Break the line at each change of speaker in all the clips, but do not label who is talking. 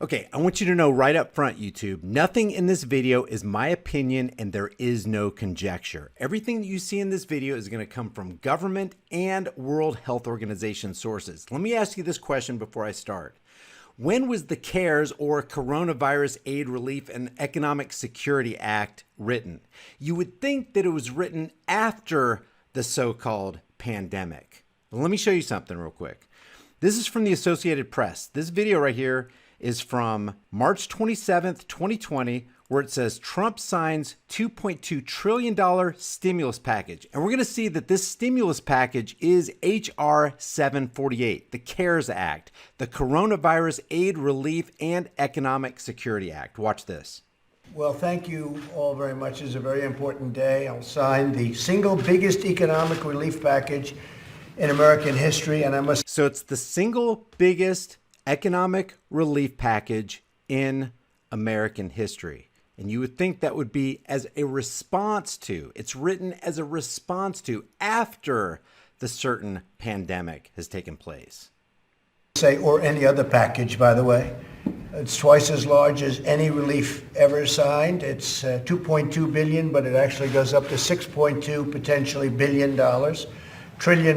Okay, I want you to know right up front, YouTube, nothing in this video is my opinion and there is no conjecture. Everything that you see in this video is going to come from government and World Health Organization sources. Let me ask you this question before I start. When was the CARES or Coronavirus Aid, Relief, and Economic Security Act written? You would think that it was written after the so-called pandemic. Let me show you something real quick. This is from the Associated Press. This video right here is from March 27th, 2020, where it says Trump signs $2.2 trillion stimulus package. And we're going to see that this stimulus package is H.R. 748, the CARES Act, the Coronavirus Aid, Relief, and Economic Security Act. Watch this.
Well, thank you all very much. It's a very important day. I'll sign the single biggest economic relief package in American history, and I must...
So it's the single biggest economic relief package in American history. And you would think that would be as a response to, it's written as a response to after the certain pandemic has taken place.
Say, or any other package, by the way. It's twice as large as any relief ever signed. It's $2.2 billion, but it actually goes up to $6.2 potentially trillion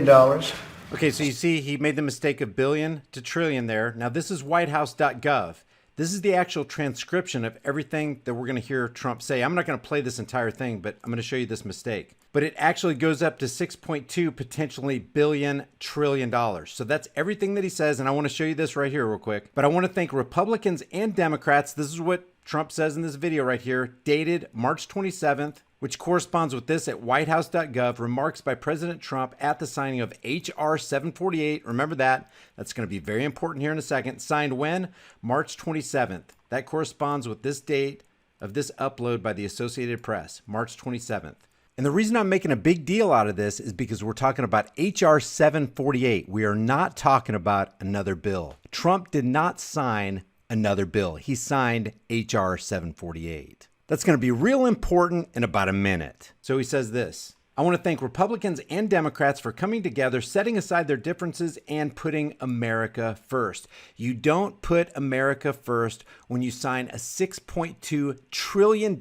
dollars.
Okay, so you see he made the mistake of billion to trillion there. Now this is whitehouse.gov. This is the actual transcription of everything that we're going to hear Trump say. I'm not going to play this entire thing, but I'm going to show you this mistake. But it actually goes up to 6.2 potentially billion trillion dollars. So that's everything that he says. And I want to show you this right here real quick. But I want to thank Republicans and Democrats. This is what Trump says in this video right here, dated March 27th, which corresponds with this at whitehouse.gov, remarks by President Trump at the signing of H.R. 748. Remember that. That's going to be very important here in a second. Signed when? March 27th. That corresponds with this date of this upload by the Associated Press, March 27th. And the reason I'm making a big deal out of this is because we're talking about H.R. 748. We are not talking about another bill. Trump did not sign another bill. He signed H.R. 748. That's going to be real important in about a minute. So he says this. I want to thank Republicans and Democrats for coming together, setting aside their differences and putting America first. You don't put America first when you sign a $6.2 trillion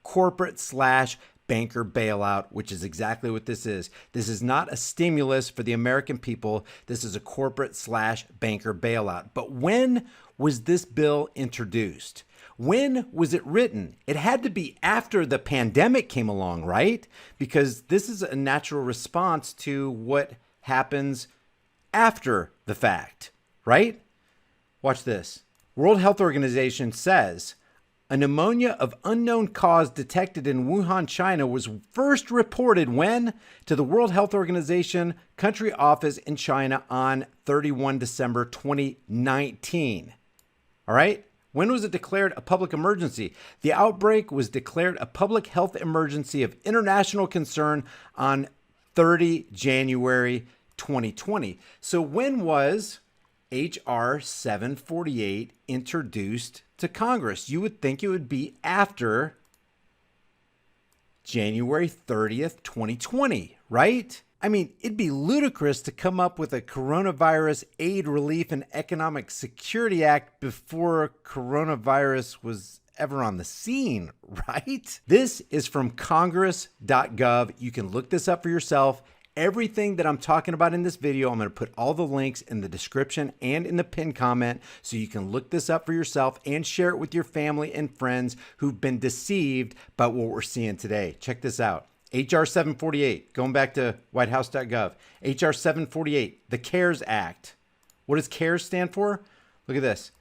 corporate/banker bailout, which is exactly what this is. This is not a stimulus for the American people. This is a corporate/banker bailout. But when was this bill introduced? When was it written? It had to be after the pandemic came along, right? Because this is a natural response to what happens after the fact, right? Watch this. World Health Organization says a pneumonia of unknown cause detected in Wuhan, China was first reported when? To the World Health Organization country office in China on 31 December 2019. All right? When was it declared a public emergency? The outbreak was declared a public health emergency of international concern on 30 January 2020. So when was H.R. 748 introduced to Congress? You would think it would be after January 30th, 2020, right? I mean, it'd be ludicrous to come up with a Coronavirus Aid, Relief, and Economic Security Act before coronavirus was ever on the scene, right? This is from congress.gov. You can look this up for yourself. Everything that I'm talking about in this video, I'm going to put all the links in the description and in the pinned comment so you can look this up for yourself and share it with your family and friends who've been deceived by what we're seeing today. Check this out. H.R. 748, going back to whitehouse.gov. H.R. 748, the CARES Act. What does CARES stand for? Look at this.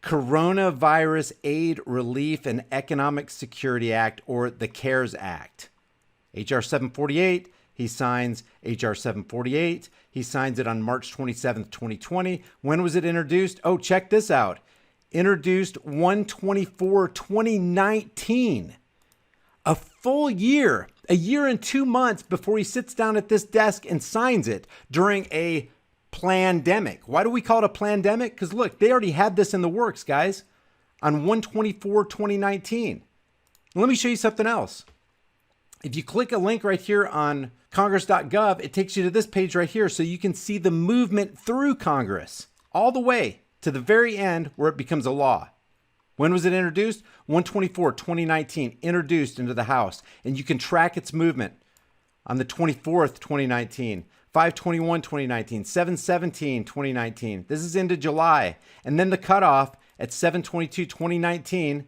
Coronavirus Aid, Relief, and Economic Security Act, or the CARES Act. H.R. 748, he signs H.R. 748. He signs it on March 27th, 2020. When was it introduced? Oh, check this out. Introduced 1/24/2019. A full year, a year and 2 months before he sits down at this desk and signs it during a plandemic. Why do we call it a plandemic? Because look, they already had this in the works, guys, on 1/24/2019. Let me show you something else. If you click a link right here on congress.gov, it takes you to this page right here so you can see the movement through Congress all the way. to the very end where it becomes a law. When was it introduced? 1/24/2019, introduced into the House, and you can track its movement on the 24th, 2019, 5/21/2019, 7/17/2019. This is into July. And then the cutoff at 7/22/2019,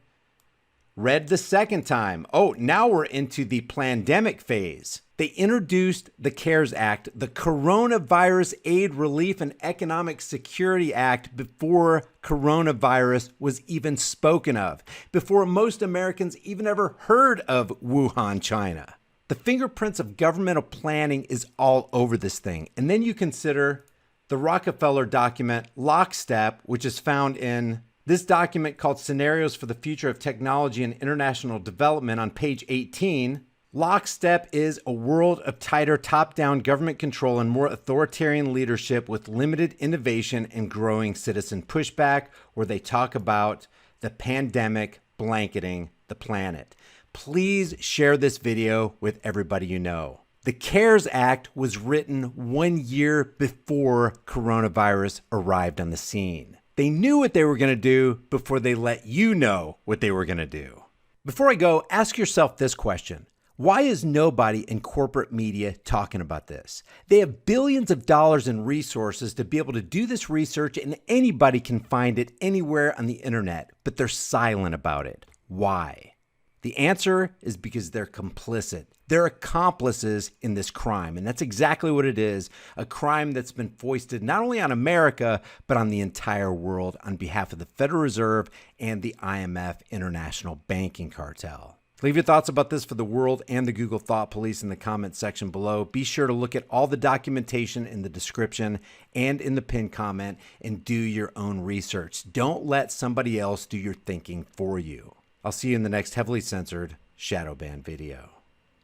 read the second time. Oh, now we're into the pandemic phase. They introduced the CARES Act, the Coronavirus Aid, Relief, and Economic Security Act, before coronavirus was even spoken of, before most Americans even ever heard of Wuhan, China. The fingerprints of governmental planning is all over this thing. And then you consider the Rockefeller document, Lockstep, which is found in this document called Scenarios for the Future of Technology and International Development on page 18. Lockstep is a world of tighter top-down government control and more authoritarian leadership with limited innovation and growing citizen pushback, where they talk about the pandemic blanketing the planet. Please share this video with everybody you know. The CARES Act was written 1 year before coronavirus arrived on the scene. They knew what they were going to do before they let you know what they were going to do. Before I go, ask yourself this question. Why is nobody in corporate media talking about this? They have billions of dollars in resources to be able to do this research, and anybody can find it anywhere on the internet, but they're silent about it. Why? The answer is because they're complicit. They're accomplices in this crime, and that's exactly what it is, a crime that's been foisted not only on America, but on the entire world on behalf of the Federal Reserve and the IMF International Banking Cartel. Leave your thoughts about this for the world and the Google Thought Police in the comment section below. Be sure to look at all the documentation in the description and in the pinned comment and do your own research. Don't let somebody else do your thinking for you. I'll see you in the next heavily censored shadow ban video.